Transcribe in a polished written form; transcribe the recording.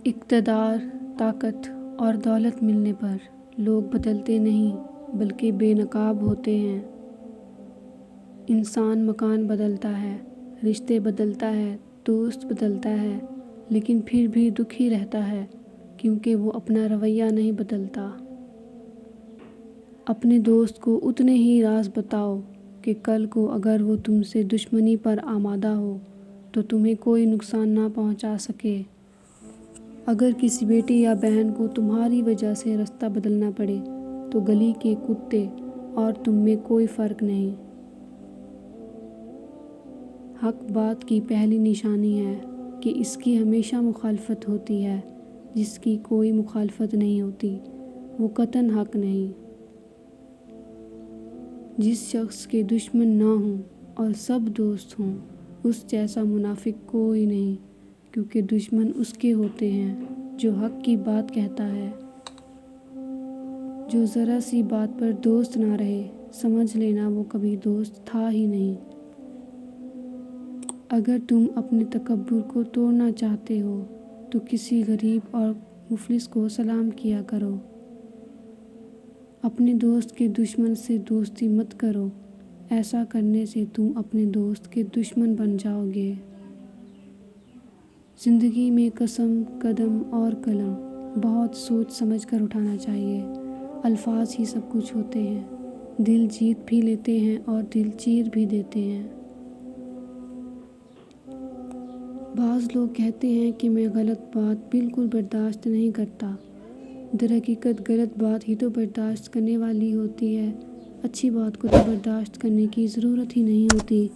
اقتدار، طاقت اور دولت ملنے پر لوگ بدلتے نہیں بلکہ بے نقاب ہوتے ہیں۔ انسان مکان بدلتا ہے، رشتے بدلتا ہے، دوست بدلتا ہے، لیکن پھر بھی دکھی رہتا ہے کیونکہ وہ اپنا رویہ نہیں بدلتا۔ اپنے دوست کو اتنے ہی راز بتاؤ کہ کل کو اگر وہ تم سے دشمنی پر آمادہ ہو تو تمہیں کوئی نقصان نہ پہنچا سکے۔ اگر کسی بیٹی یا بہن کو تمہاری وجہ سے راستہ بدلنا پڑے تو گلی کے کتے اور تم میں کوئی فرق نہیں۔ حق بات کی پہلی نشانی ہے کہ اس کی ہمیشہ مخالفت ہوتی ہے، جس کی کوئی مخالفت نہیں ہوتی وہ قطعاً حق نہیں۔ جس شخص کے دشمن نہ ہوں اور سب دوست ہوں اس جیسا منافق کوئی نہیں، کیونکہ دشمن اس کے ہوتے ہیں جو حق کی بات کہتا ہے۔ جو ذرا سی بات پر دوست نہ رہے سمجھ لینا وہ کبھی دوست تھا ہی نہیں۔ اگر تم اپنے تکبر کو توڑنا چاہتے ہو تو کسی غریب اور مفلس کو سلام کیا کرو۔ اپنے دوست کے دشمن سے دوستی مت کرو، ایسا کرنے سے تم اپنے دوست کے دشمن بن جاؤ گے۔ زندگی میں قدم اور قلم بہت سوچ سمجھ کر اٹھانا چاہیے۔ الفاظ ہی سب کچھ ہوتے ہیں، دل جیت بھی لیتے ہیں اور دل چیر بھی دیتے ہیں۔ بعض لوگ کہتے ہیں کہ میں غلط بات بالکل برداشت نہیں کرتا۔ در حقیقت غلط بات ہی تو برداشت کرنے والی ہوتی ہے، اچھی بات کو تو برداشت کرنے کی ضرورت ہی نہیں ہوتی۔